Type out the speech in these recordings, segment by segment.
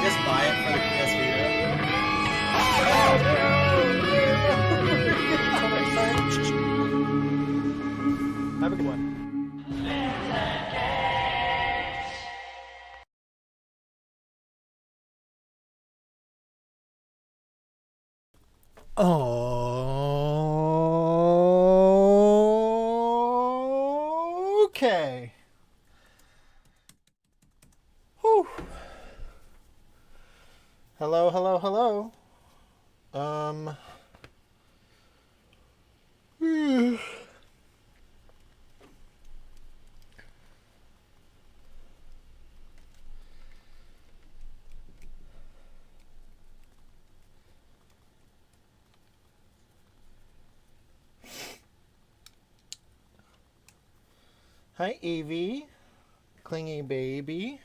just buy it for the PS Vita? Have a good one. Okay. Whew. Hello, hello, hello. Hi, Evie. Clingy baby.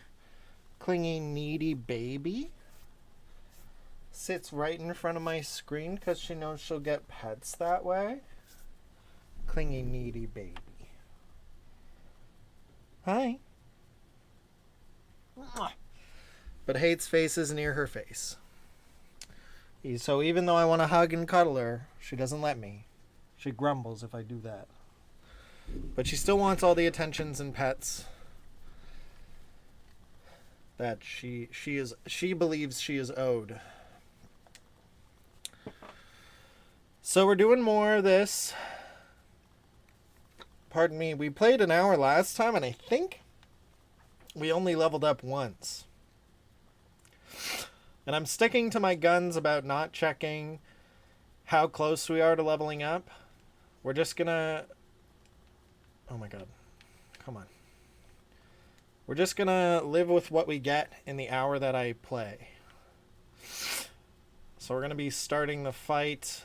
Clingy, needy baby. Sits right in front of my screen because she knows she'll get pets that way. Clingy, needy baby. Hi. But hates faces near her face. So even though I want to hug and cuddle her, she doesn't let me. She grumbles if I do that. But she still wants all the attentions and pets that she believes she is owed. So we're doing more of this. Pardon me, we played an hour last time, and I think we only leveled up once. And I'm sticking to my guns about not checking how close we are to leveling up. We're just gonna... Oh my god. Come on. We're just gonna live with what we get in the hour that I play. So we're gonna be starting the fight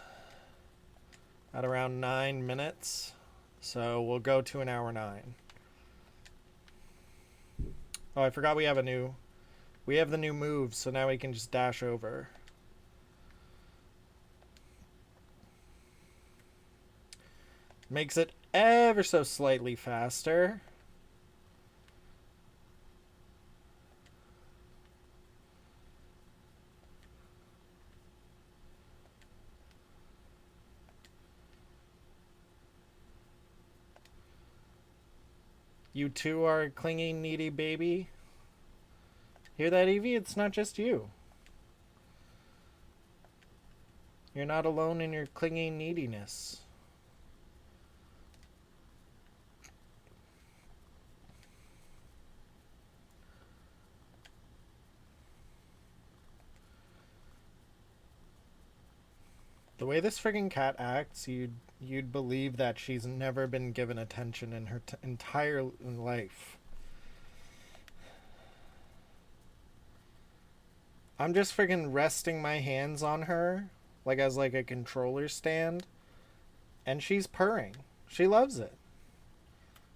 at around 9 minutes. So we'll go to an hour 9. Oh, I forgot we have the new move, so now we can just dash over. Makes it ever so slightly faster. You too are a clingy, needy baby. Hear that, Evie? It's not just you. You're not alone in your clingy neediness. The way this friggin' cat acts, you'd believe that she's never been given attention in her entire life. I'm just friggin' resting my hands on her, like as like a controller stand, and she's purring. She loves it.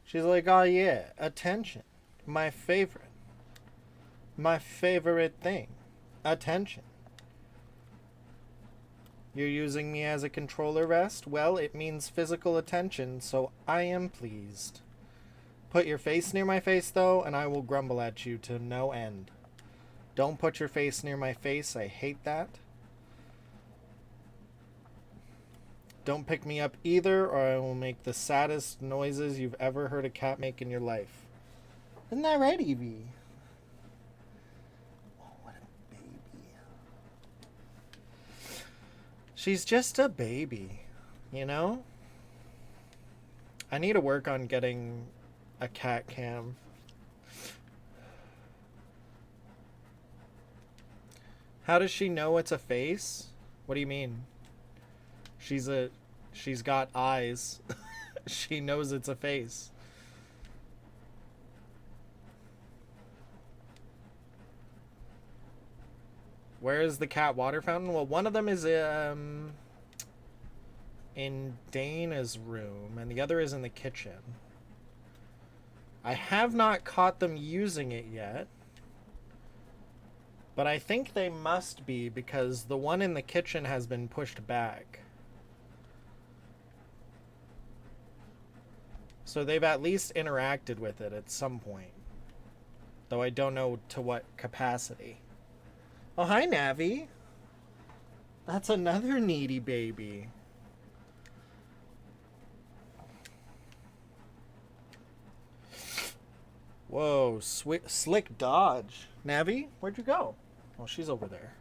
She's like, oh yeah, attention. My favorite. My favorite thing. Attention. You're using me as a controller rest? Well, it means physical attention, so I am pleased. Put your face near my face, though, and I will grumble at you to no end. Don't put your face near my face. I hate that. Don't pick me up either, or I will make the saddest noises you've ever heard a cat make in your life. Isn't that right, Evie? Oh, what a baby. She's just a baby, you know? I need to work on getting a cat cam. How does she know it's a face? What do you mean? She's got eyes. She knows it's a face. Where is the cat water fountain? Well, one of them is in Dana's room, and the other is in the kitchen. I have not caught them using it yet. But I think they must be, because the one in the kitchen has been pushed back. So they've at least interacted with it at some point. Though I don't know to what capacity. Oh, hi, Navi. That's another needy baby. Whoa, slick dodge. Navi, where'd you go? Oh, she's over there.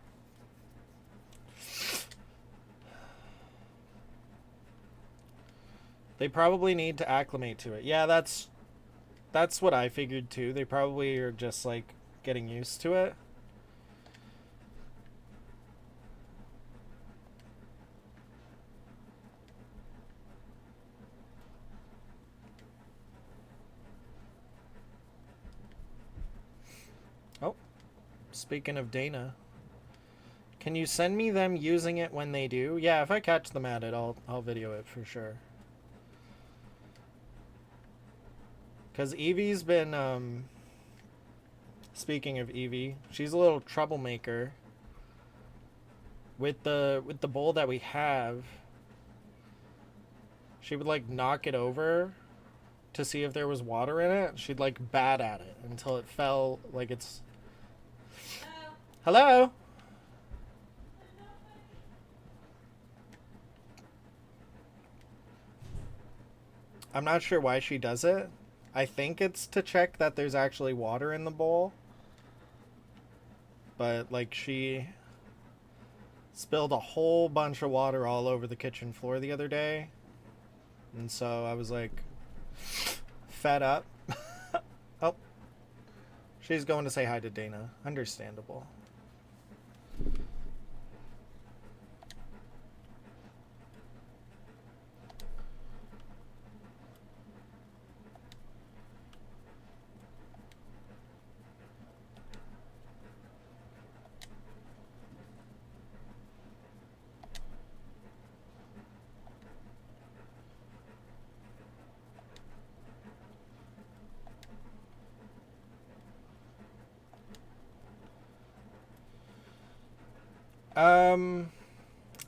They probably need to acclimate to it. Yeah, that's what I figured too. They probably are just like getting used to it. Oh, speaking of Dana, can you send me them using it when they do? Yeah, if I catch them at it, I'll video it for sure. Cause Evie's been speaking of Evie, she's a little troublemaker. With the bowl that we have, she would like knock it over to see if there was water in it. She'd like bat at it until it fell like it's. Hello? I'm not sure why she does it. I think it's to check that there's actually water in the bowl. But like she spilled a whole bunch of water all over the kitchen floor the other day. And so I was like fed up. Oh, she's going to say hi to Dana. Understandable.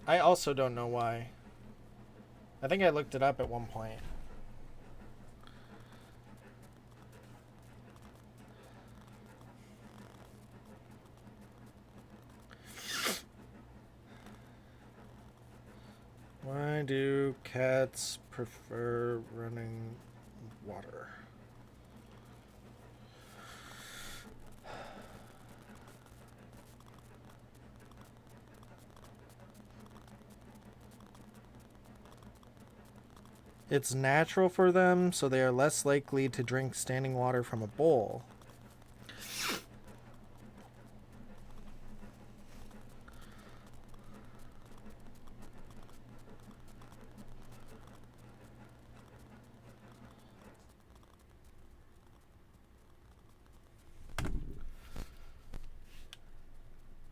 I also don't know why. I think I looked it up at one point. Why do cats prefer running water? It's natural for them, so they are less likely to drink standing water from a bowl.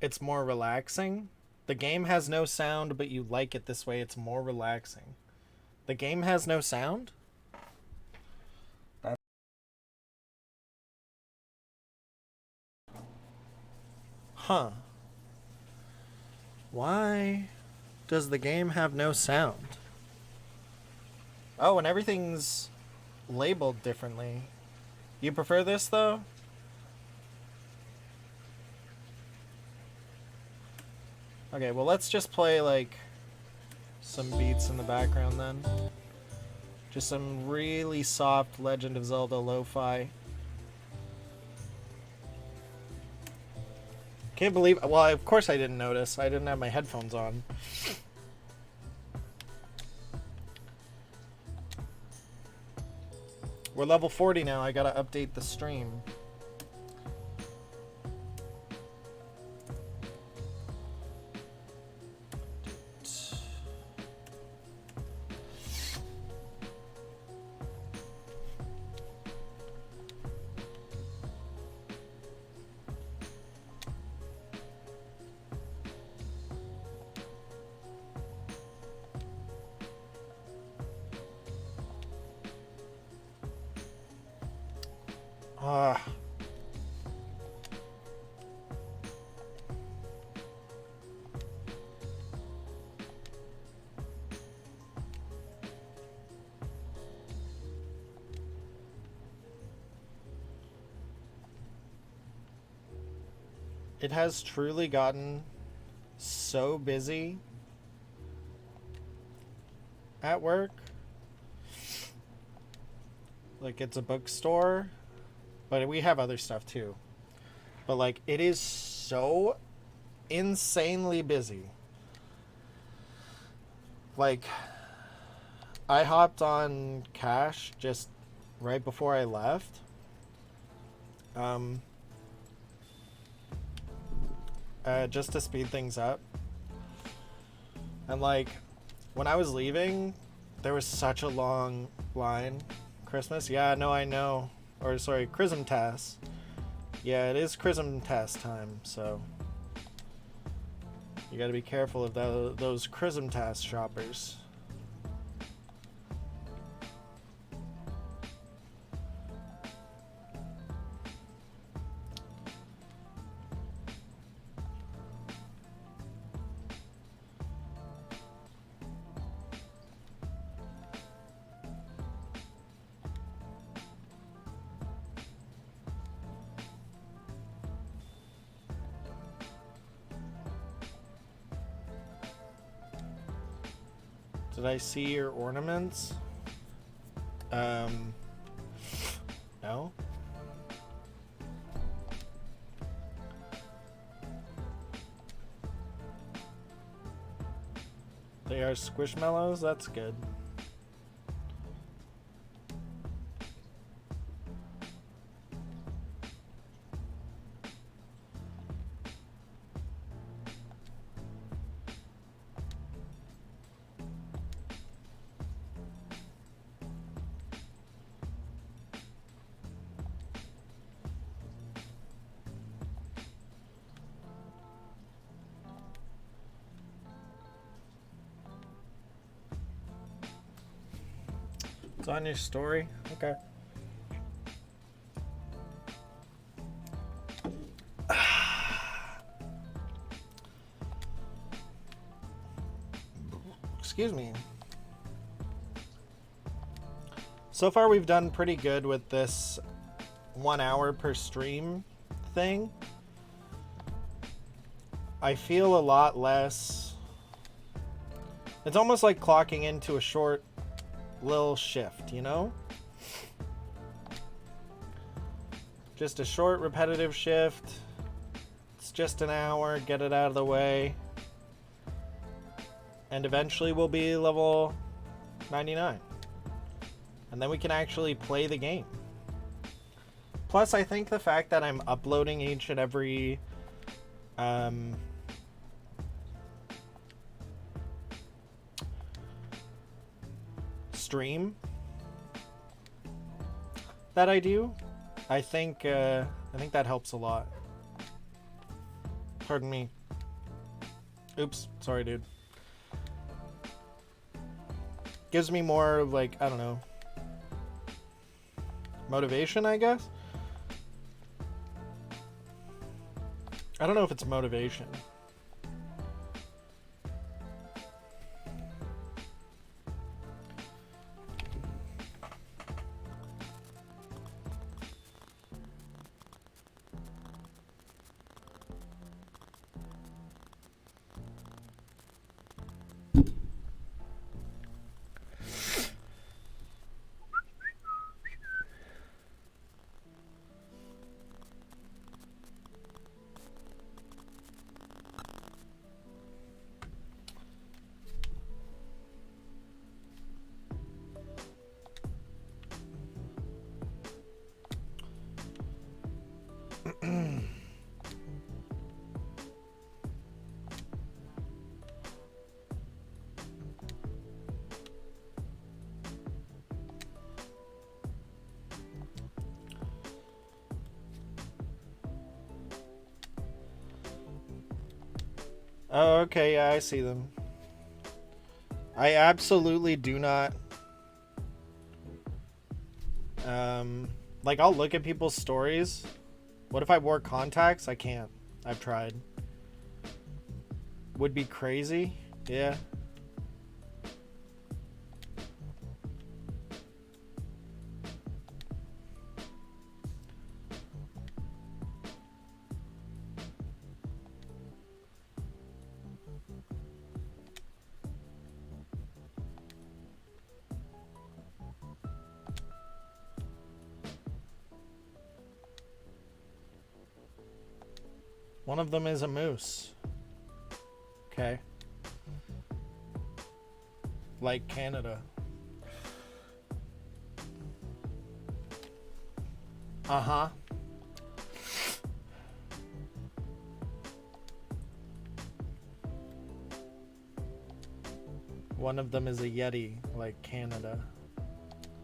It's more relaxing. The game has no sound, but you like it this way. It's more relaxing. The game has no sound? Huh. Why does the game have no sound? Oh, and everything's labeled differently. You prefer this, though? Okay, well, let's just play, like, some beats in the background then. Just some really soft Legend of Zelda lo-fi. Can't believe... Well, of course I didn't notice. I didn't have my headphones on. We're level 40 now. I gotta update the stream. it has truly gotten so busy at work. Like, it's a bookstore, but we have other stuff too. But like, it is so insanely busy. Like, I hopped on Cash just right before I left. Just to speed things up. And like, when I was leaving, there was such a long line. Christmas? Yeah, no, I know. Or sorry, Chrismtas. Yeah, it is Chrismtas time, so you gotta be careful of those Chrismtas shoppers. Did I see your ornaments? No. They are squishmallows? That's good. It's on your story? Okay. Excuse me. So far we've done pretty good with this 1 hour per stream thing. I feel a lot less... It's almost like clocking into a short little shift, you know? Just a short repetitive shift. It's just an hour, get it out of the way. And eventually we'll be level 99. And then we can actually play the game. Plus, I think the fact that I'm uploading each and every stream that I do, I think that helps a lot. Pardon me. Oops, sorry, dude. Gives me more, like, I don't know, motivation, I guess. I don't know if it's motivation. Oh, okay, yeah, I see them. I absolutely do not... like, I'll look at people's stories. What if I wore contacts? I can't. I've tried. Would be crazy. Yeah. One of them is a moose. Okay. Like Canada. Uh-huh. One of them is a Yeti, like Canada.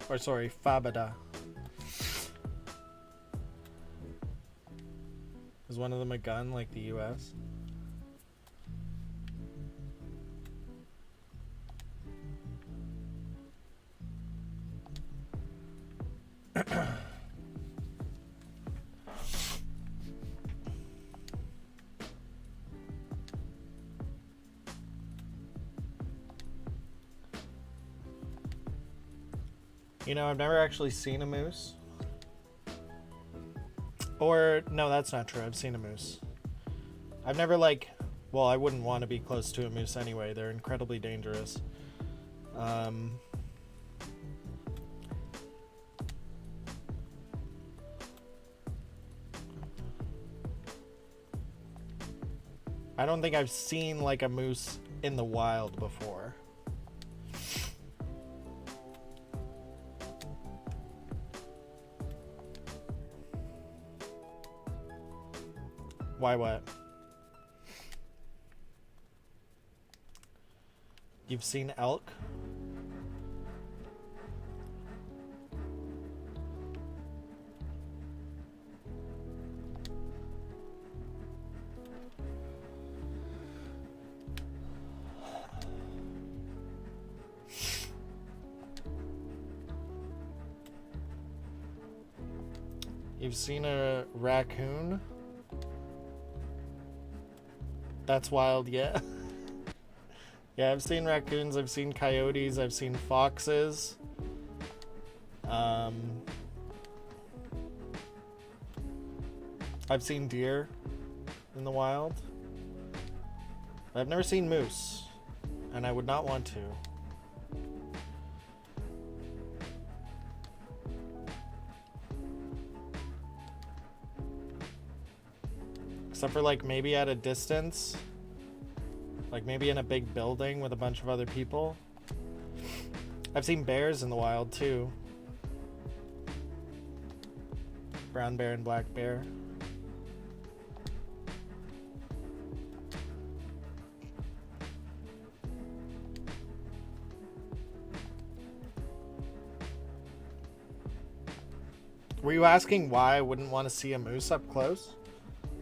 Or sorry, Fabada. Is one of them a gun, like the US? You know, I've never actually seen a moose. Or, no, that's not true. I've seen a moose. I've never, like... Well, I wouldn't want to be close to a moose anyway. They're incredibly dangerous. I don't think I've seen, like, a moose in the wild before. Why what? You've seen elk? You've seen a raccoon? That's wild, yeah. Yeah, I've seen raccoons, I've seen coyotes, I've seen foxes. I've seen deer in the wild. I've never seen moose, and I would not want to. Except for, like, maybe at a distance. Like, maybe in a big building with a bunch of other people. I've seen bears in the wild, too. Brown bear and black bear. Were you asking why I wouldn't want to see a moose up close?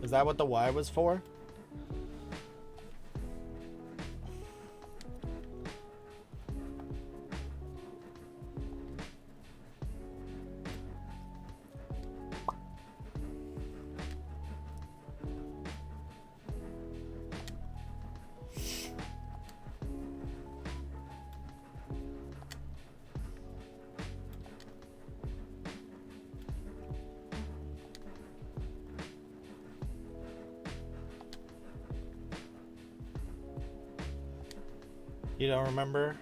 Is that what the why was for? You don't remember?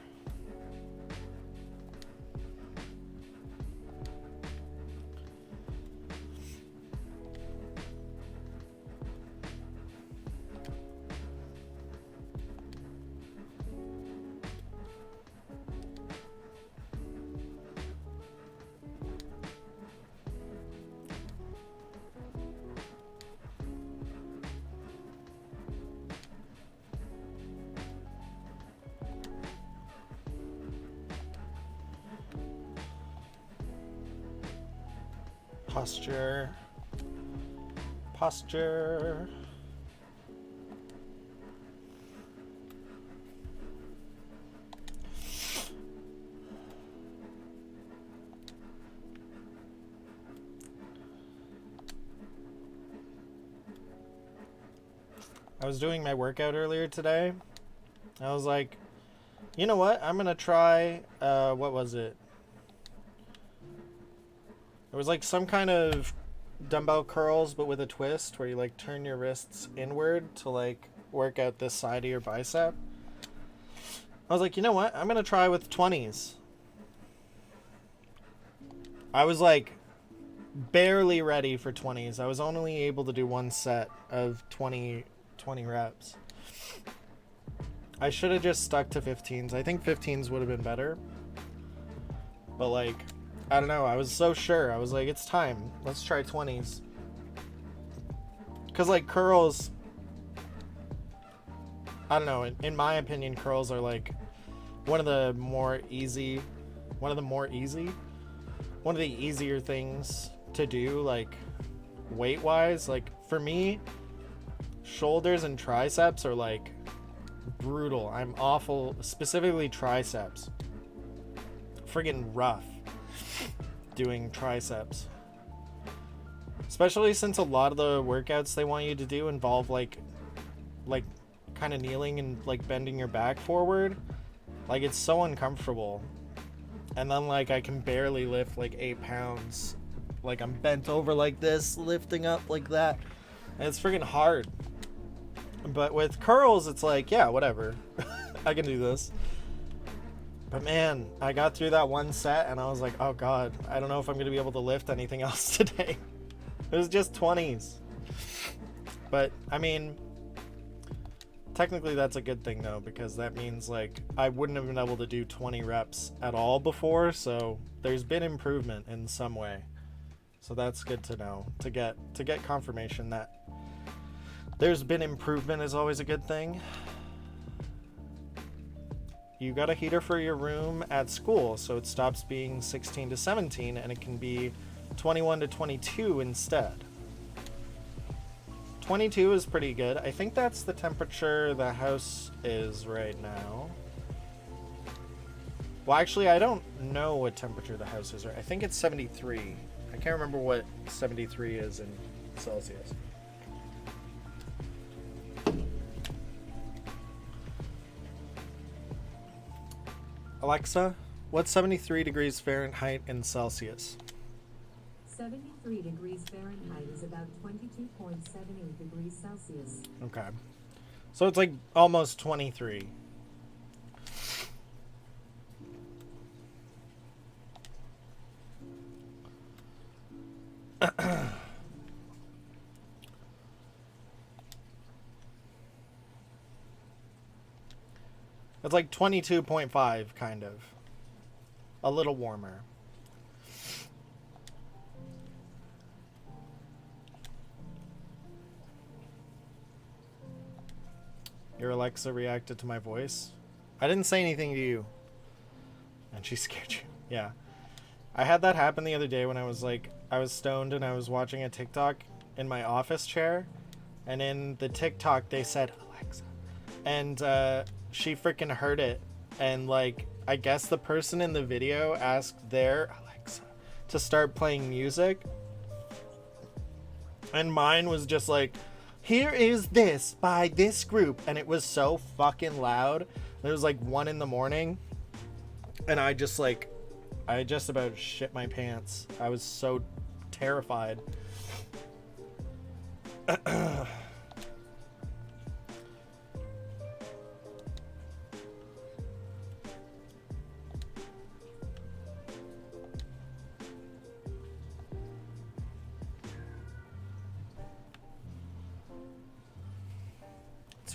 Posture. Posture. I was doing my workout earlier today. I was like, you know what? I'm gonna try, what was it? It was like some kind of dumbbell curls, but with a twist, where you like turn your wrists inward to like work out this side of your bicep. I was like, you know what? I'm gonna try with 20s. I was like barely ready for 20s. I was only able to do one set of 20 reps. I should have just stuck to 15s. I think 15s would have been better. But like, I don't know. I was so sure. I was like, it's time. Let's try 20s. Because like curls, I don't know. In my opinion, curls are like one of the easier things to do, like weight wise. Like for me, shoulders and triceps are like brutal. I'm awful, specifically triceps. Friggin' rough doing triceps, especially since a lot of the workouts they want you to do involve like kind of kneeling and like bending your back forward. Like it's so uncomfortable. And then like I can barely lift like 8 pounds. Like I'm bent over like this, lifting up like that, and it's friggin' hard. But with curls, it's like, yeah, whatever. I can do this. But man, I got through that one set and I was like, oh god, I don't know if I'm going to be able to lift anything else today. It was just 20s. But, I mean, technically that's a good thing though, because that means like I wouldn't have been able to do 20 reps at all before, so there's been improvement in some way. So that's good to know, to get confirmation that there's been improvement is always a good thing. You got a heater for your room at school, so it stops being 16 to 17 and it can be 21 to 22 instead. 22 is pretty good. I think that's the temperature the house is right now. Well, actually, I don't know what temperature the house is. I think it's 73. I can't remember what 73 is in Celsius. Alexa, what's 73 degrees Fahrenheit in Celsius? 73 degrees Fahrenheit is about 22.78 degrees Celsius. Okay. So it's like almost 23. It's like 22.5, kind of. A little warmer. Your Alexa reacted to my voice. I didn't say anything to you. And she scared you. Yeah. I had that happen the other day when I was stoned and I was watching a TikTok in my office chair. And in the TikTok, they said, Alexa. And, she freaking heard it, and like I guess the person in the video asked their Alexa to start playing music, and mine was just like, here is this by this group, and it was so fucking loud. It was like 1 a.m, and I just about shit my pants. I was so terrified.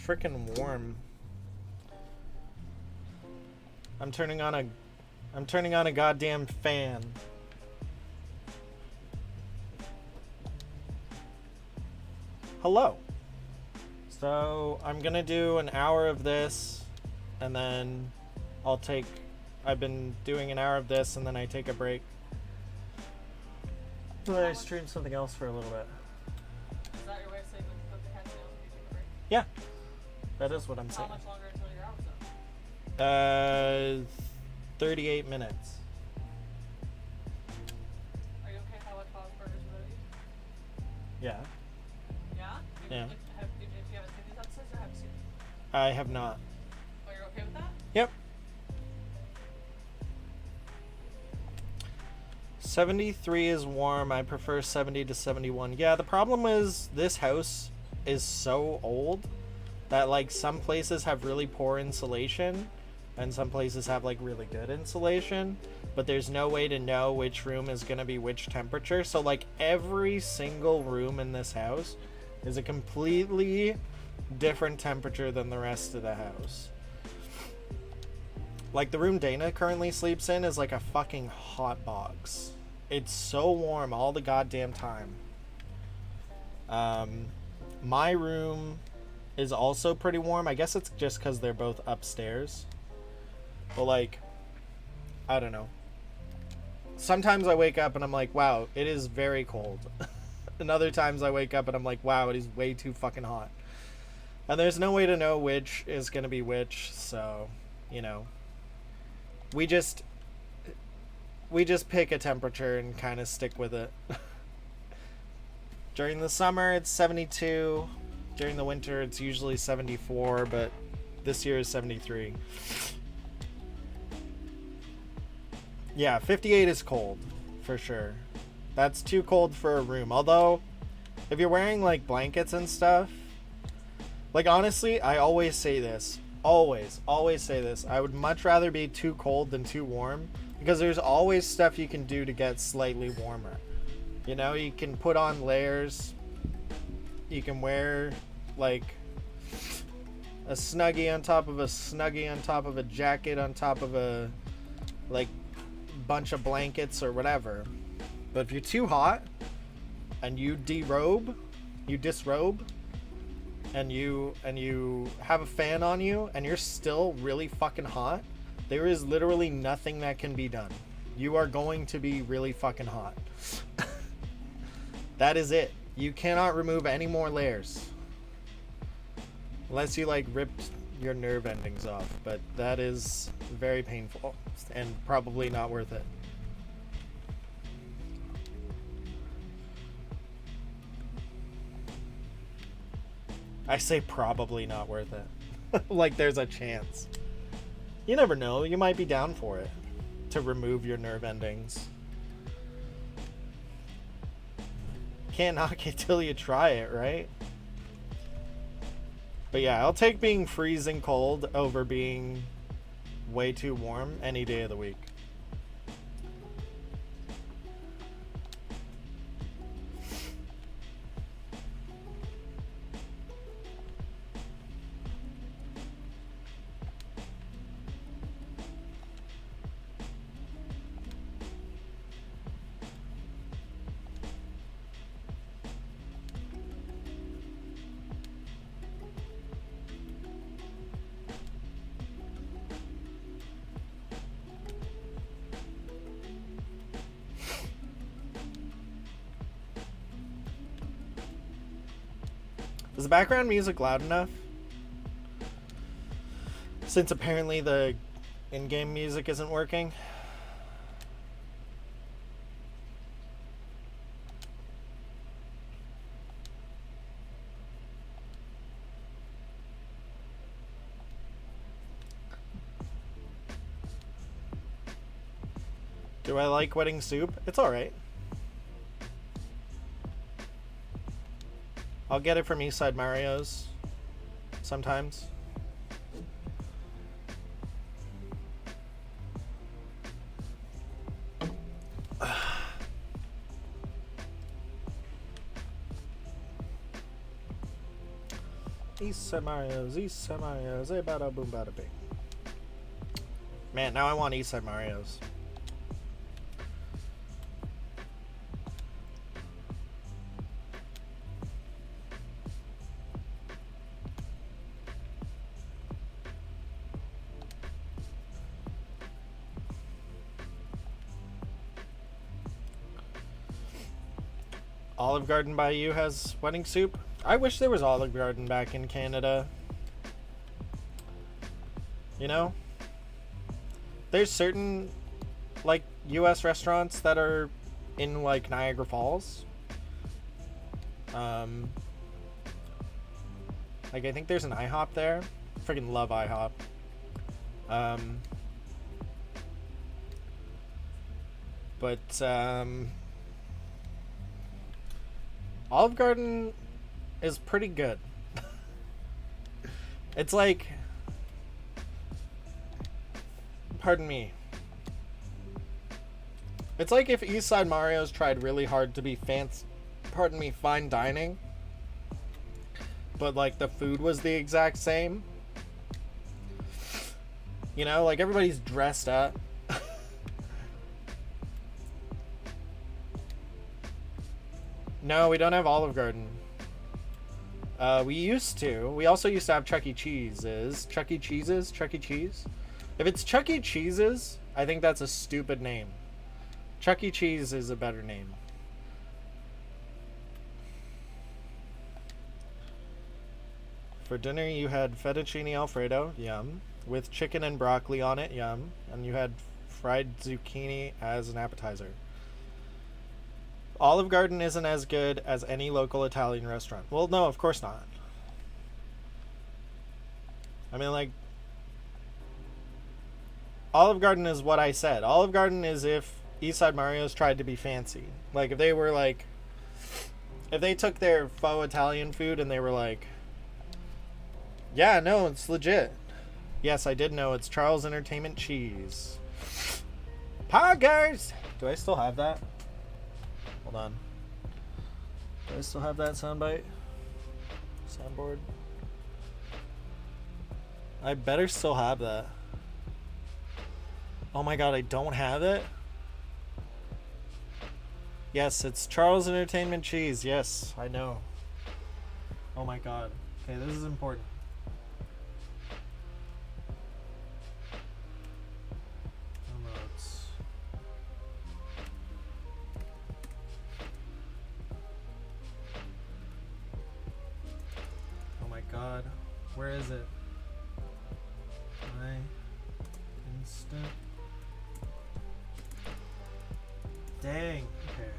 Freaking warm. I'm turning on a goddamn fan. Hello. So I'm gonna do an hour of this, and then I've been doing an hour of this, and then I take a break. So I stream something else for a little bit. Is that your way of saying that the cat's nails when you take a break? Yeah. That is what I'm saying. How much longer until your hour's up? 38 minutes. Are you okay how I pause burgers without you? Yeah. Yeah? Yeah. If you haven't seen these episodes, or have you seen them? I have not. Oh, you're okay with that? Yep. 73 is warm. I prefer 70 to 71. Yeah, the problem is this house is so old that like some places have really poor insulation, and some places have like really good insulation, but there's no way to know which room is going to be which temperature. So like every single room in this house is a completely different temperature than the rest of the house. Like the room Dana currently sleeps in is like a fucking hot box. It's so warm all the goddamn time. My room is also pretty warm. I guess it's just because they're both upstairs. But like, I don't know. Sometimes I wake up and I'm like, wow, it is very cold. And other times I wake up and I'm like, wow, it is way too fucking hot. And there's no way to know which is going to be which, so, you know. We just pick a temperature and kind of stick with it. During the summer, it's 72. During the winter, it's usually 74, but this year is 73. Yeah, 58 is cold, for sure. That's too cold for a room. Although, if you're wearing, like, blankets and stuff, like, honestly, I always say this. Always say this. I would much rather be too cold than too warm, because there's always stuff you can do to get slightly warmer. You know, you can put on layers. You can wear, like, a snuggie on top of a snuggie on top of a jacket on top of a, like, bunch of blankets or whatever. But if you're too hot and you disrobe, and you have a fan on you and you're still really fucking hot, there is literally nothing that can be done. You are going to be really fucking hot. That is it. You cannot remove any more layers. Unless you like ripped your nerve endings off, but that is very painful and probably not worth it. I say probably not worth it. Like there's a chance. You never know, you might be down for it. To remove your nerve endings. Can't knock it till you try it, right? But yeah, I'll take being freezing cold over being way too warm any day of the week. Is the background music loud enough? Since apparently the in-game music isn't working. Do I like wedding soup? It's alright. I'll get it from Eastside Mario's sometimes. Eastside Mario's, hey bada boom bada bing. Man, now I want Eastside Mario's. Olive Garden by you has wedding soup. I wish there was Olive Garden back in Canada. You know? There's certain, like, US restaurants that are in, like, Niagara Falls. Like, I think there's an IHOP there. Freaking love IHOP. Olive Garden is pretty good. It's like, Pardon me. It's like if East Side Mario's tried really hard to be fancy, pardon me, fine dining, but like the food was the exact same. You know, like everybody's dressed up. No, we don't have Olive Garden. We used to. We also used to have Chuck E. Cheese's. Chuck E. Cheese's? Chuck E. Cheese? If it's Chuck E. Cheese's, I think that's a stupid name. Chuck E. Cheese is a better name. For dinner, you had fettuccine alfredo, yum, with chicken and broccoli on it, yum, and you had fried zucchini as an appetizer. Olive Garden isn't as good as any local Italian restaurant. Well, no, of course not. I mean, like, Olive Garden is what I said. Olive Garden is if Eastside Mario's tried to be fancy. Like, if they were like, if they took their faux Italian food and they were like, yeah, no, it's legit. Yes, I did know it's Charles Entertainment Cheese. Poggers! Do I still have that? Hold on. Do I still have that soundbite? Soundboard? I better still have that. Oh my god, I don't have it? Yes, it's Charles Entertainment Cheese. Yes, I know. Oh my god. Okay, this is important. God, where is it? My instant. Dang. Okay.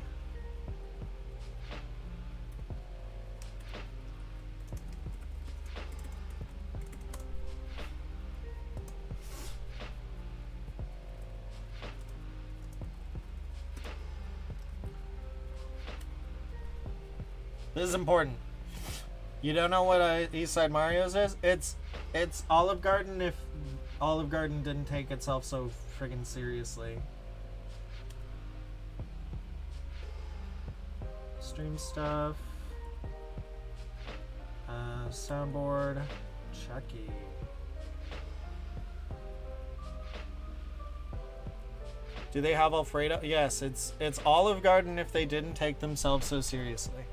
This is important. You don't know what Eastside Mario's is? It's Olive Garden if Olive Garden didn't take itself so friggin' seriously. Stream stuff. Soundboard. Chucky. Do they have Alfredo? Yes, it's Olive Garden if they didn't take themselves so seriously.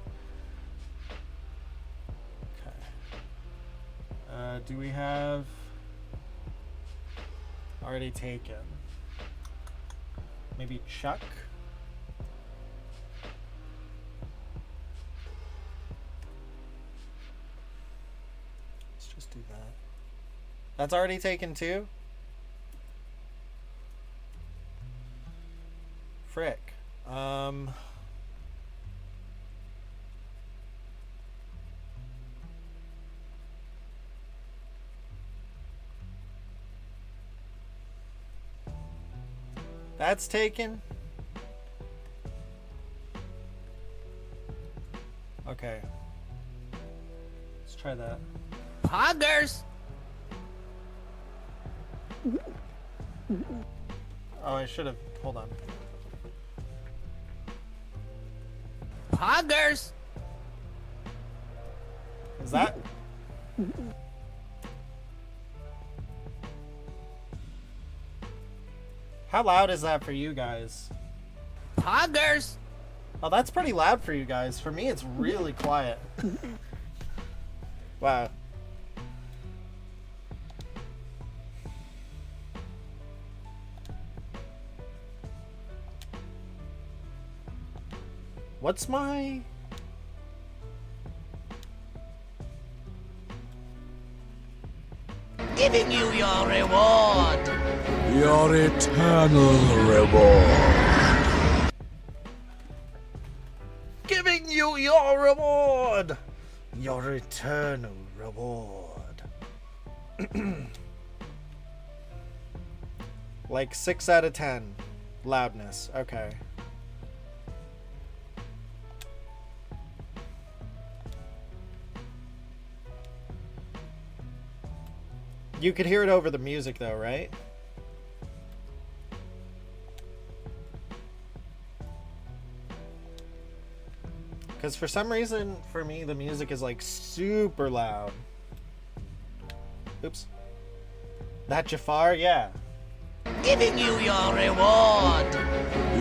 Do we have already taken? Maybe Chuck? Let's just do that. That's already taken too? Frick. That's taken. Okay. Let's try that. Poggers! Oh, I should have. Hold on. Poggers! Is that? How loud is that for you guys? Poggers! Oh, that's pretty loud for you guys. For me, it's really quiet. Wow. What's my... Giving you your reward! Your eternal reward. Giving you your reward! Your eternal reward. Like 6 out of 10. Loudness. Okay. You could hear it over the music though, right? Because for some reason, for me, the music is like super loud. Oops. That Jafar? Yeah. Giving you your reward.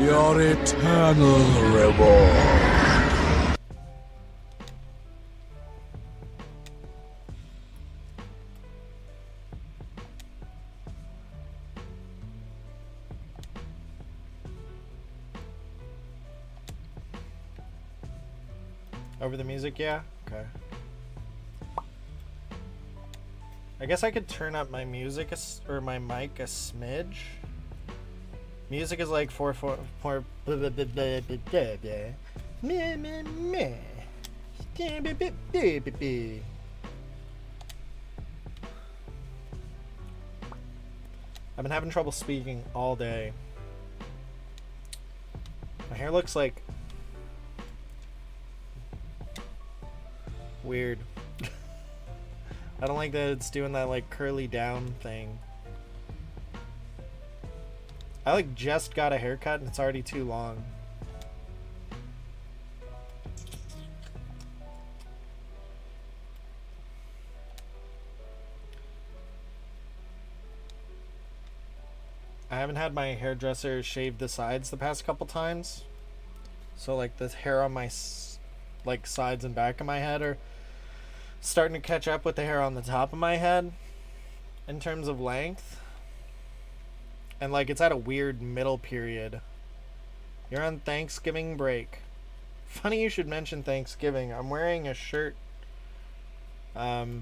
Your eternal reward. Over the music, yeah? Okay. I guess I could turn up my music or my mic a smidge. Music is like 4 I've been having trouble speaking all day. My hair looks like weird. I don't like that it's doing that like curly down thing. I like just got a haircut and it's already too long. I haven't had my hairdresser shave the sides the past couple times. So like the hair on my like sides and back of my head are starting to catch up with the hair on the top of my head in terms of length. And like it's at a weird middle period. You're on Thanksgiving break. Funny you should mention Thanksgiving. I'm wearing a shirt that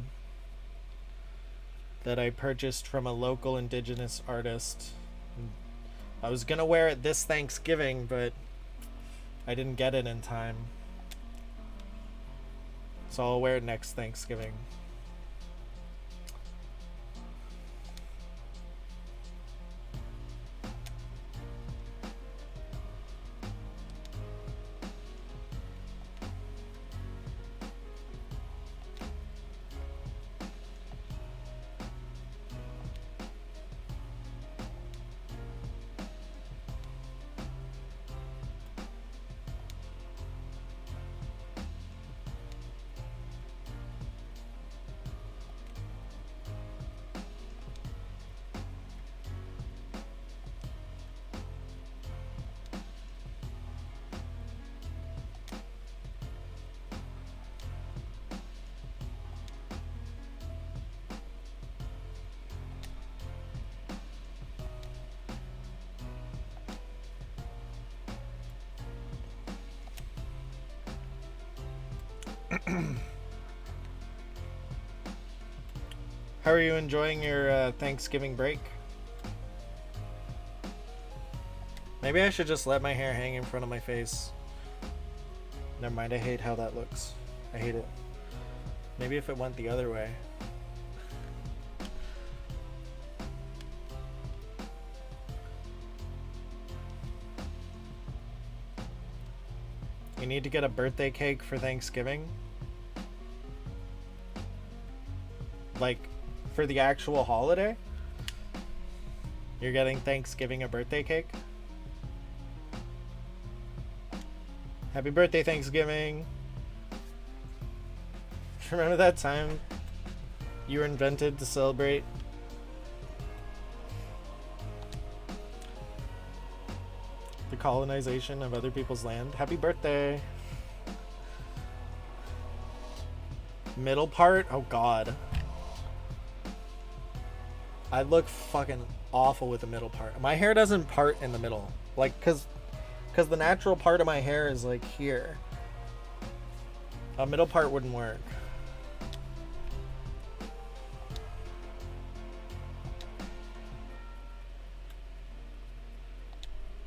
I purchased from a local indigenous artist. I was gonna wear it this Thanksgiving, but I didn't get it in time. So I'll wear it next Thanksgiving. How are you enjoying your Thanksgiving break? Maybe I should just let my hair hang in front of my face. Never mind, I hate how that looks. I hate it. Maybe if it went the other way. You need to get a birthday cake for Thanksgiving? Like, for the actual holiday? You're getting Thanksgiving a birthday cake? Happy birthday, Thanksgiving! Remember that time you were invented to celebrate? The colonization of other people's land? Happy birthday! Middle part? Oh god. I look fucking awful with the middle part. My hair doesn't part in the middle. Like, cause the natural part of my hair is like here. A middle part wouldn't work.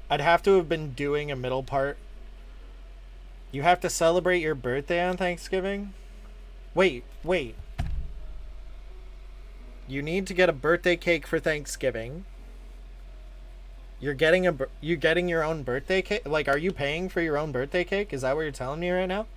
I'd have to have been doing a middle part. You have to celebrate your birthday on Thanksgiving? Wait. You need to get a birthday cake for Thanksgiving. You're getting your own birthday cake? Like, are you paying for your own birthday cake? Is that what you're telling me right now?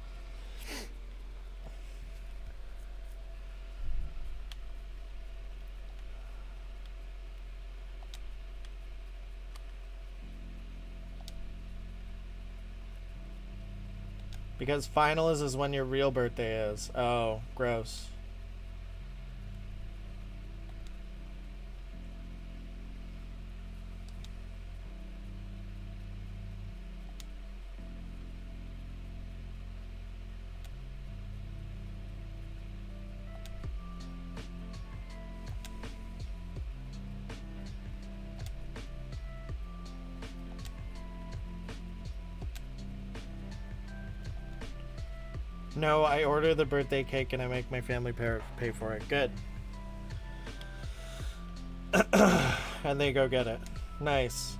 Because finals is when your real birthday is. Oh, gross. No, I order the birthday cake and I make my family pay for it. Good. And they go get it. Nice.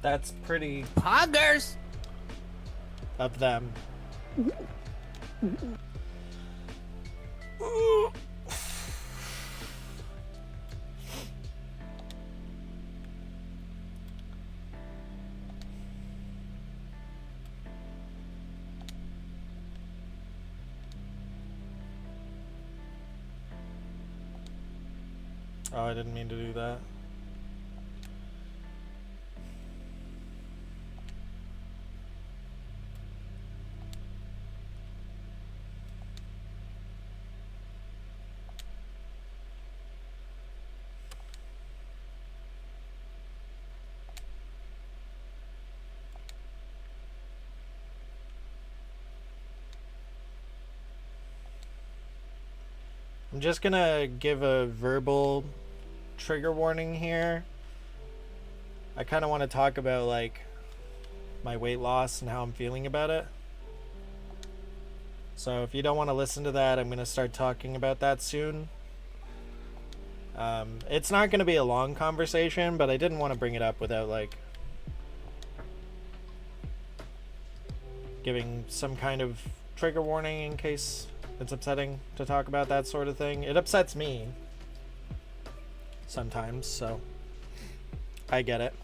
That's pretty Poggers! of them. Oh, I didn't mean to do that. I'm just gonna give a verbal trigger warning here. I kind of want to talk about like my weight loss and how I'm feeling about it. So if you don't want to listen to that, I'm gonna start talking about that soon. It's not gonna be a long conversation, but I didn't want to bring it up without like giving some kind of trigger warning in case it's upsetting to talk about that sort of thing. It upsets me sometimes, so I get it.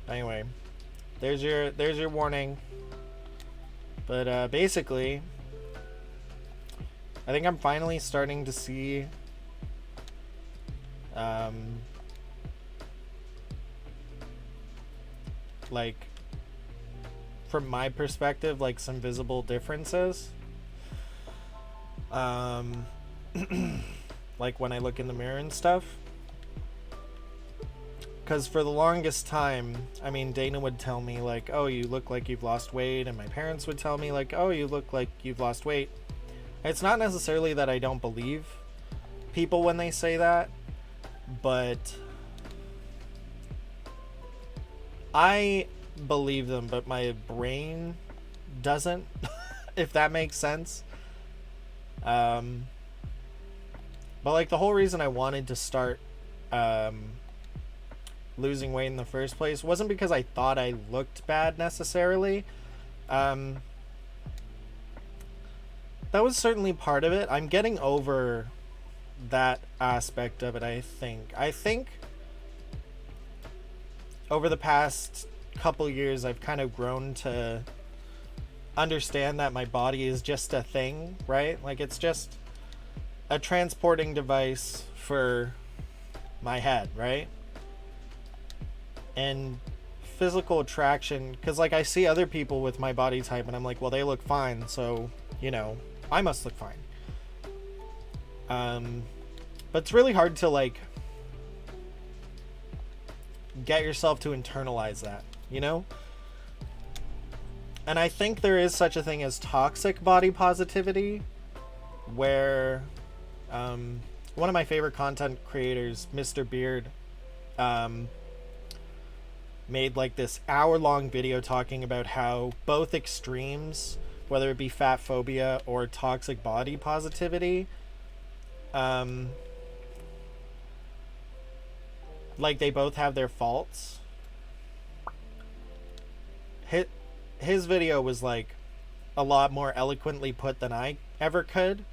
Anyway, there's your warning. But basically, I think I'm finally starting to see like from my perspective, like some visible differences. Like when I look in the mirror and stuff. Because for the longest time, I mean, Dana would tell me like, oh, you look like you've lost weight. And my parents would tell me like, oh, you look like you've lost weight. It's not necessarily that I don't believe people when they say that, but I believe them, but my brain doesn't, if that makes sense. But like the whole reason I wanted to start losing weight in the first place wasn't because I thought I looked bad necessarily. That was certainly part of it. I'm getting over that aspect of it, I think over the past couple years I've kind of grown to understand that my body is just a thing, right? Like it's just a transporting device for my head, right? And physical attraction, because like I see other people with my body type and I'm like, well, they look fine, so you know, I must look fine. But it's really hard to like get yourself to internalize that, you know? And I think there is such a thing as toxic body positivity, where one of my favorite content creators, Mr. Beard, made like this hour-long video talking about how both extremes, whether it be fat phobia or toxic body positivity, like they both have their faults. His video was like a lot more eloquently put than I ever could.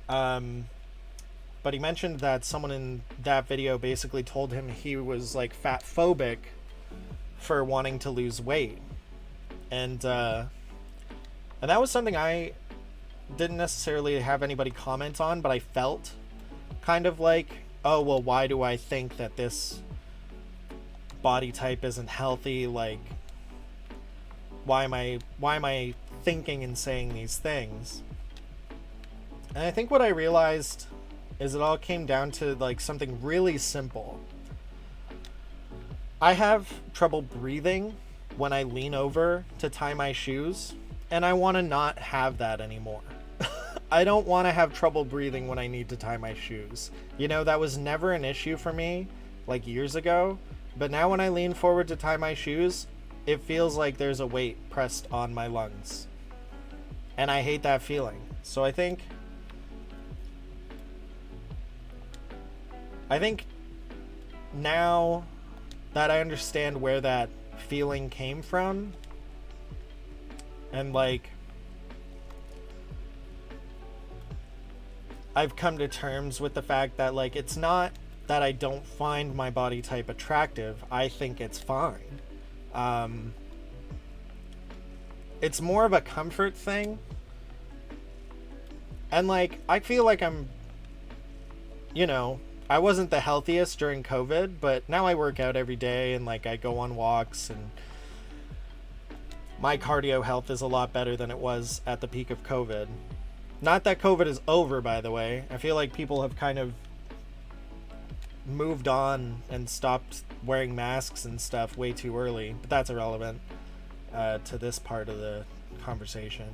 But he mentioned that someone in that video basically told him he was like fat phobic for wanting to lose weight. And that was something I didn't necessarily have anybody comment on, but I felt kind of like, oh, well, why do I think that this body type isn't healthy? Like, why am I thinking and saying these things? And I think what I realized is it all came down to like something really simple. I have trouble breathing when I lean over to tie my shoes, and I want to not have that anymore. I don't want to have trouble breathing when I need to tie my shoes. You know, that was never an issue for me like years ago, but now when I lean forward to tie my shoes, it feels like there's a weight pressed on my lungs. And I hate that feeling. So I think now that I understand where that feeling came from, and like I've come to terms with the fact that like it's not that I don't find my body type attractive. I think it's fine. It's more of a comfort thing. And like I feel like I'm, you know, I wasn't the healthiest during COVID, but now I work out every day and like I go on walks, and my cardio health is a lot better than it was at the peak of COVID. Not that COVID is over, by the way. I feel like people have kind of moved on and stopped wearing masks and stuff way too early, but that's irrelevant to this part of the conversation.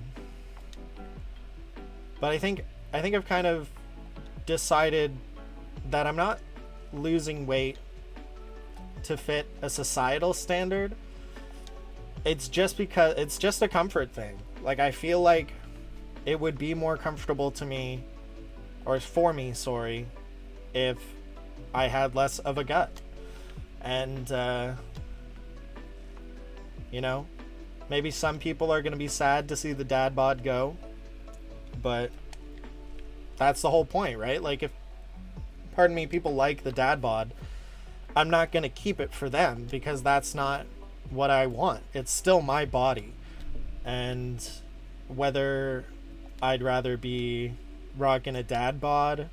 But I think I've kind of decided that I'm not losing weight to fit a societal standard. It's just because it's just a comfort thing. Like I feel like it would be more comfortable to me, or for me, sorry, if I had less of a gut. And you know, maybe some people are going to be sad to see the dad bod go, but that's the whole point, right? Like if, pardon me, people like the dad bod, I'm not going to keep it for them because that's not what I want. It's still my body. And whether I'd rather be rocking a dad bod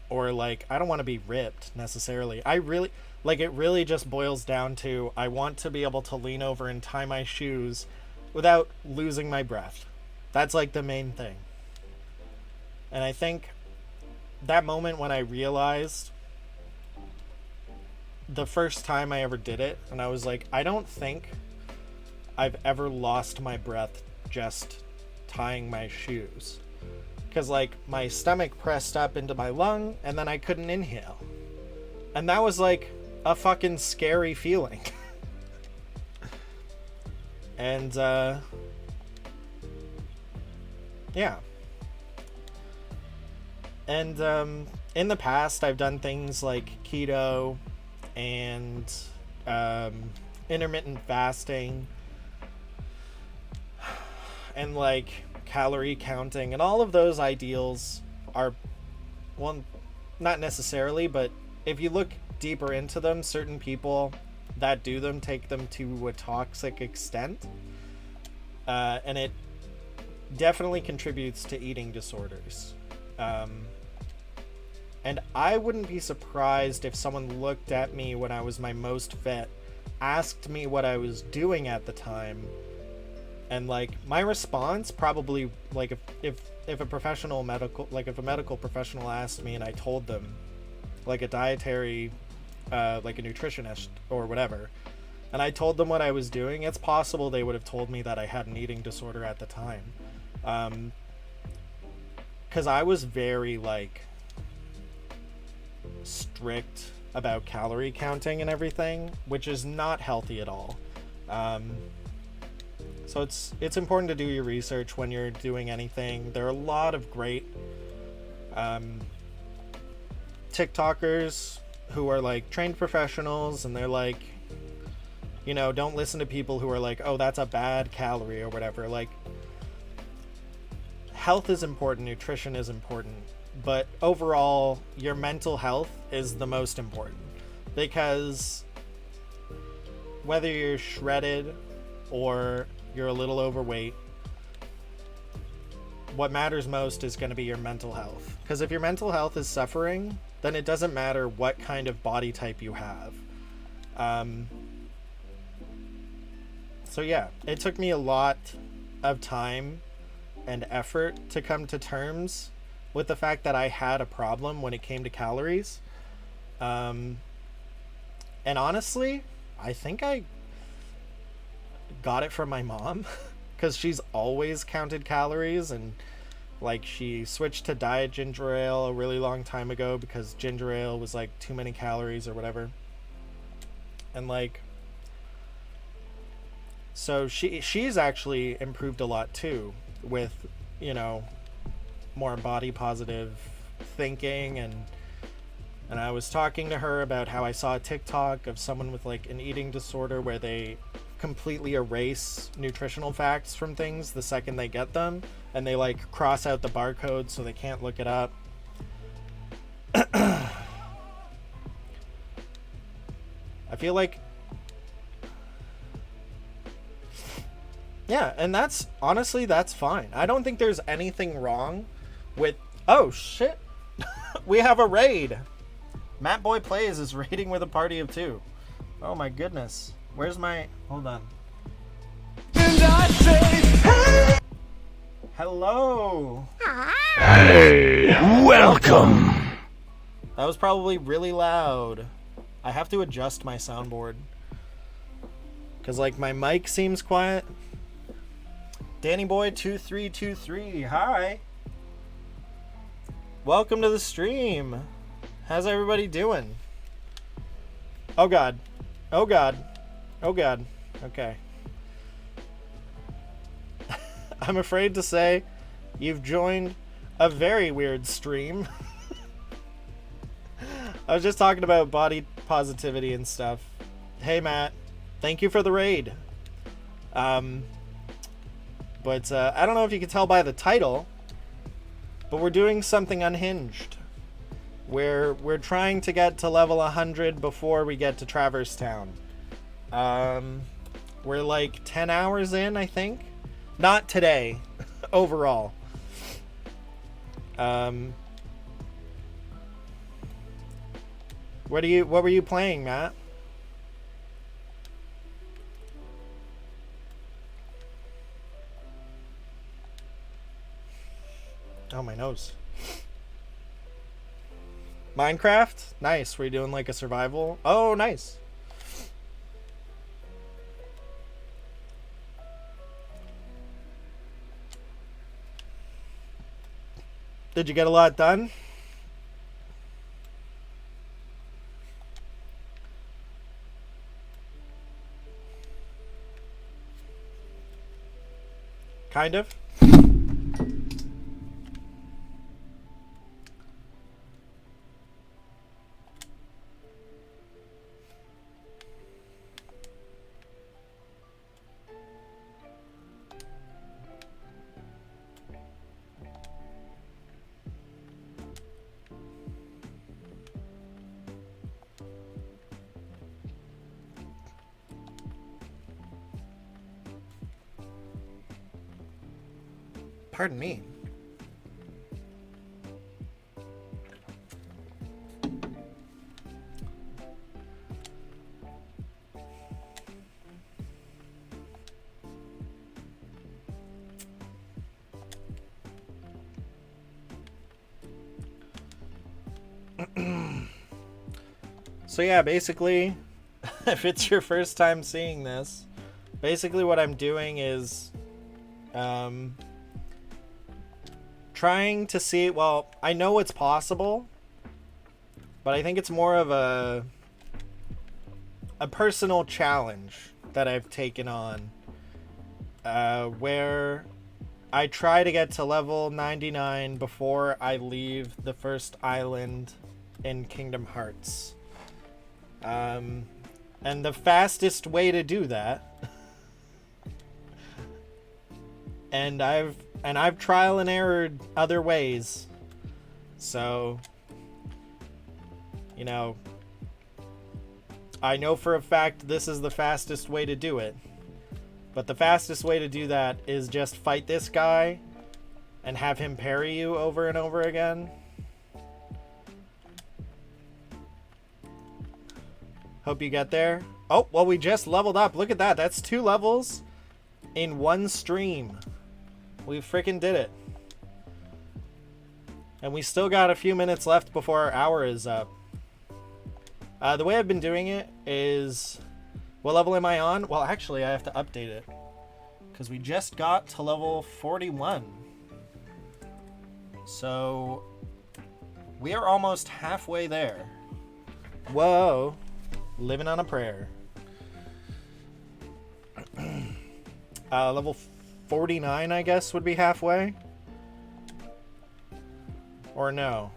or like, I don't want to be ripped necessarily. I really, like, it really just boils down to, I want to be able to lean over and tie my shoes without losing my breath. That's like the main thing. And I think that moment when I realized the first time I ever did it, and I was like, I don't think I've ever lost my breath just tying my shoes. Because like my stomach pressed up into my lung and then I couldn't inhale. And that was like a fucking scary feeling. And yeah. And in the past I've done things like keto and intermittent fasting and like calorie counting, and all of those ideals are, well, not necessarily, but if you look deeper into them, certain people that do them take them to a toxic extent, and it definitely contributes to eating disorders. And I wouldn't be surprised if someone looked at me when I was my most fit, asked me what I was doing at the time, and like my response probably, like if a professional medical, like if a medical professional asked me and I told them, like a dietary like a nutritionist or whatever, and I told them what I was doing, it's possible they would have told me that I had an eating disorder at the time. Because I was very, like, strict about calorie counting and everything, which is not healthy at all. So it's important to do your research when you're doing anything. There are a lot of great TikTokers who are like trained professionals, and they're like, you know, don't listen to people who are like, oh, that's a bad calorie or whatever. Like, health is important, nutrition is important, but overall your mental health is the most important, because whether you're shredded or you're a little overweight, what matters most is going to be your mental health. Because if your mental health is suffering, then it doesn't matter what kind of body type you have. So yeah, it took me a lot of time and effort to come to terms with the fact that I had a problem when it came to calories. And honestly, I think I got it from my mom, because she's always counted calories, and like she switched to diet ginger ale a really long time ago because ginger ale was like too many calories or whatever. And like, so she's actually improved a lot too with, you know, more body positive thinking. And I was talking to her about how I saw a TikTok of someone with like an eating disorder where they completely erase nutritional facts from things the second they get them, and they like cross out the barcode so they can't look it up. I feel like, yeah, and that's honestly, that's fine. I don't think there's anything wrong with, oh shit, we have a raid. Matt Boy Plays is raiding with a party of 2. Oh my goodness. Where's my... Hold on. Hello! Hey, welcome. That was probably really loud. I have to adjust my soundboard, because, like, my mic seems quiet. Danny Boy 2323, hi! Welcome to the stream. How's everybody doing? Oh god. Oh god. Oh god. Okay. I'm afraid to say you've joined a very weird stream. I was just talking about body positivity and stuff. Hey Matt, thank you for the raid. But I don't know if you can tell by the title, but we're doing something unhinged. We're trying to get to level 100 before we get to Traverse Town. We're like 10 hours in, I think. Not today, overall. What were you playing, Matt? Oh, my nose. Minecraft? Nice. Were you doing like a survival? Oh, nice. Did you get a lot done? Kind of. Pardon me. So yeah, basically, if it's your first time seeing this, basically what I'm doing is trying to see, well, I know it's possible, but I think it's more of a personal challenge that I've taken on, where I try to get to level 99 before I leave the first island in Kingdom Hearts. And the fastest way to do that, and I've trial and errored other ways, so, you know, I know for a fact this is the fastest way to do it. But the fastest way to do that is just fight this guy and have him parry you over and over again. Hope you get there. Oh, well, we just leveled up. Look at that. That's 2 levels in 1 stream. We freaking did it. And we still got a few minutes left before our hour is up. The way I've been doing it is... What level am I on? Well, actually, I have to update it, because we just got to level 41. So, we are almost halfway there. Whoa. Living on a prayer. Level 49, I guess, would be halfway. Or no.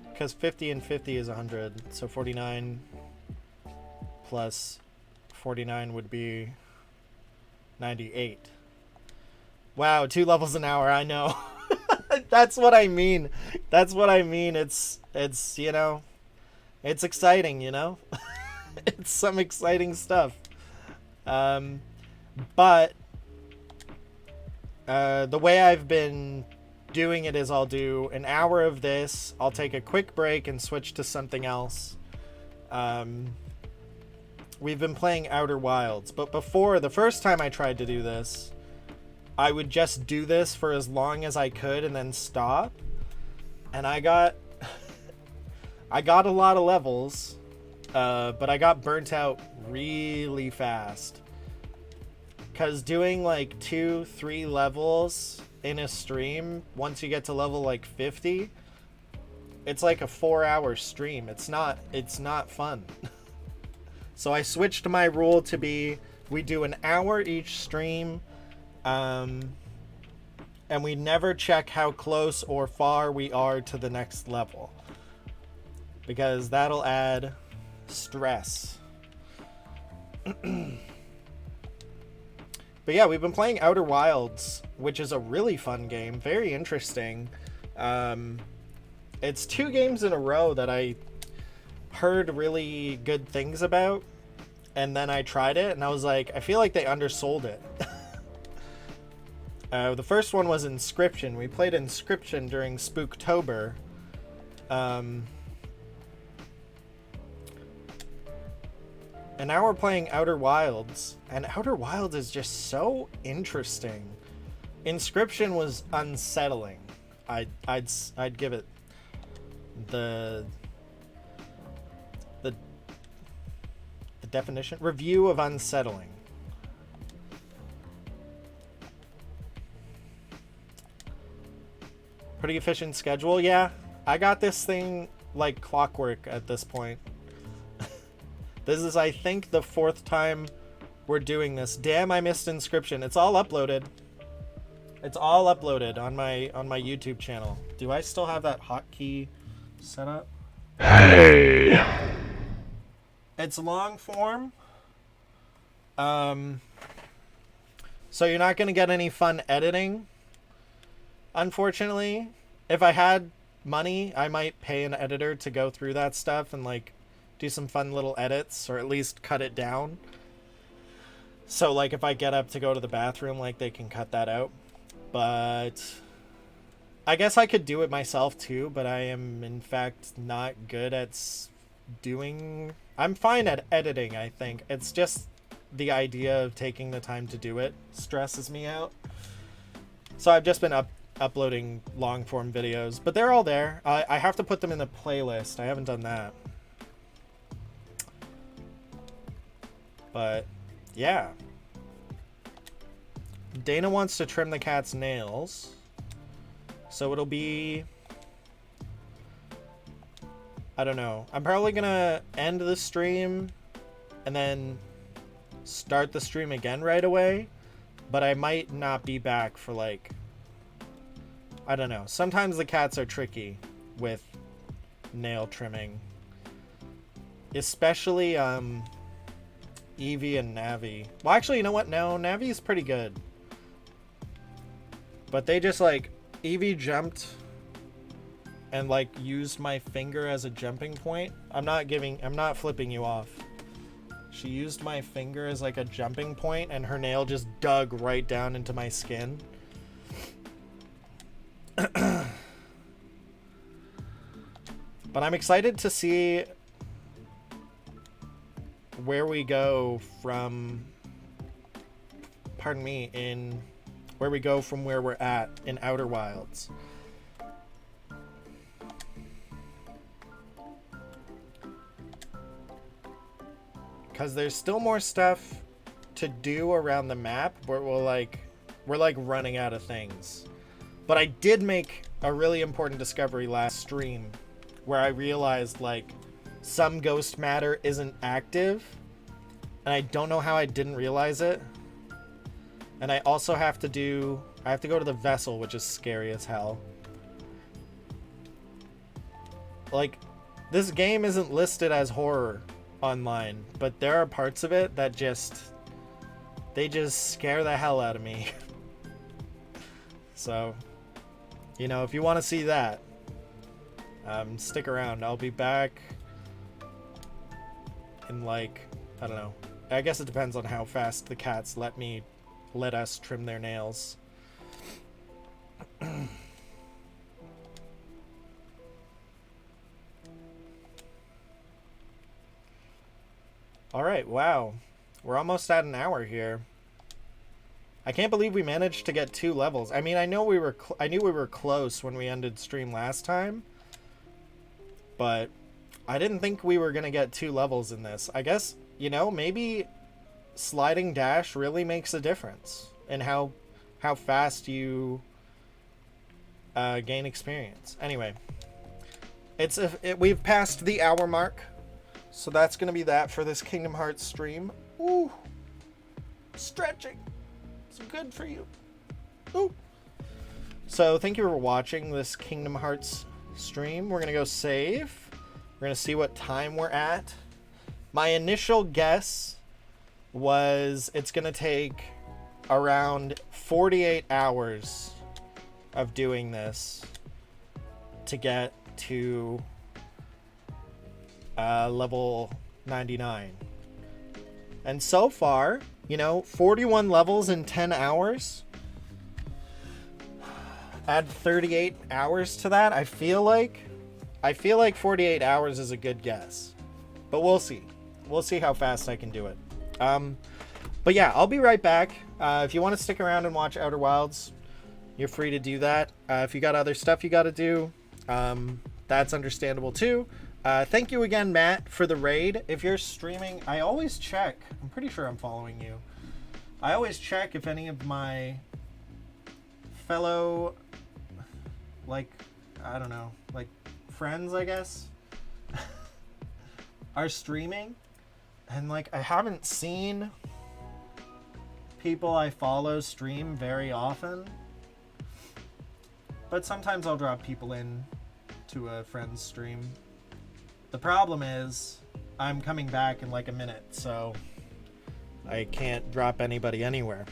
Because 50 and 50 is 100, so 49 plus 49 would be 98. Wow, 2 levels an hour, I know. That's what I mean. That's what I mean. It's you know, it's exciting, you know? It's some exciting stuff. But the way I've been doing it is I'll do an hour of this, I'll take a quick break and switch to something else. We've been playing Outer Wilds, but before, the first time I tried to do this, I would just do this for as long as I could and then stop. And I got I got a lot of levels, but I got burnt out really fast. 'Cause doing like 2-3 levels in a stream, once you get to level like 50, it's like a 4-hour stream. It's not fun. So I switched my rule to be, we do an hour each stream, and we never check how close or far we are to the next level, because that'll add stress. But yeah, we've been playing Outer Wilds, which is a really fun game, very interesting. It's 2 games in a row that I heard really good things about, and then I tried it and I was like, I feel like they undersold it. The first one was Inscription. We played Inscription during Spooktober. And now we're playing Outer Wilds, and Outer Wilds is just so interesting. Inscription was unsettling. I'd give it the definition, review of unsettling. Pretty efficient schedule. Yeah, I got this thing like clockwork at this point. This is, I think, the 4th time we're doing this. Damn, I missed Inscription. It's all uploaded. It's all uploaded on my YouTube channel. Do I still have that hotkey set up? Hey. It's long form. So you're not going to get any fun editing. Unfortunately, if I had money, I might pay an editor to go through that stuff and like do some fun little edits, or at least cut it down. So like if I get up to go to the bathroom, like they can cut that out. But I guess I could do it myself too, but I am in fact not good at doing... I'm fine at editing, I think. It's just the idea of taking the time to do it stresses me out. So I've just been uploading long form videos, but they're all there. I have to put them in the playlist. I haven't done that. But yeah. Dana wants to trim the cat's nails. So it'll be, I don't know. I'm probably gonna end the stream and then start the stream again right away. But I might not be back for like, I don't know. Sometimes the cats are tricky with nail trimming. Especially Evie and Navi. Well, actually, you know what? No, Navi's pretty good. But they just like, Evie jumped and like used my finger as a jumping point. I'm not flipping you off. She used my finger as like a jumping point and her nail just dug right down into my skin. But I'm excited to see where we go from, pardon me, in where we go from where we're at in Outer Wilds. Because there's still more stuff to do around the map, but we're like running out of things. But I did make a really important discovery last stream where I realized like some ghost matter isn't active, and I don't know how I didn't realize it. And I also have to go to the vessel, which is scary as hell. Like, this game isn't listed as horror online, but there are parts of it that they just scare the hell out of me. So, you know, if you want to see that, stick around. I'll be back in like, I don't know. I guess it depends on how fast the cats let us trim their nails. All right, wow. We're almost at an hour here. I can't believe we managed to get 2 levels. I mean, I knew we were close when we ended stream last time, but I didn't think we were going to get 2 levels in this. I guess, you know, maybe sliding dash really makes a difference in how fast you gain experience. Anyway, we've passed the hour mark, so that's gonna be that for this Kingdom Hearts stream. Ooh, stretching. It's good for you. Ooh. So thank you for watching this Kingdom Hearts stream. We're gonna go save. We're gonna see what time we're at. My initial guess was it's gonna take around 48 hours of doing this to get to level 99. And so far, you know, 41 levels in 10 hours. Add 38 hours to that. I feel like 48 hours is a good guess. But we'll see. We'll see how fast I can do it. But yeah, I'll be right back. If you want to stick around and watch Outer Wilds, you're free to do that. If you got other stuff you got to do, that's understandable too. Thank you again, Matt, for the raid. If you're streaming, I always check. I'm pretty sure I'm following you. I always check if any of my fellow, like, I don't know, like friends, I guess, are streaming. And like, I haven't seen people I follow stream very often. But sometimes I'll drop people in to a friend's stream. The problem is, I'm coming back in like a minute, so I can't drop anybody anywhere.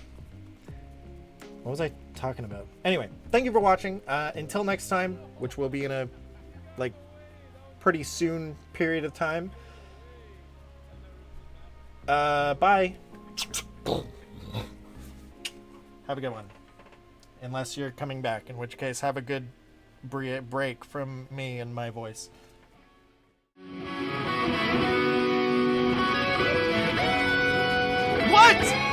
What was I talking about? Anyway, thank you for watching. Until next time, which will be in a like pretty soon period of time. Bye. Have a good one. Unless you're coming back, in which case have a good break from me and my voice. What?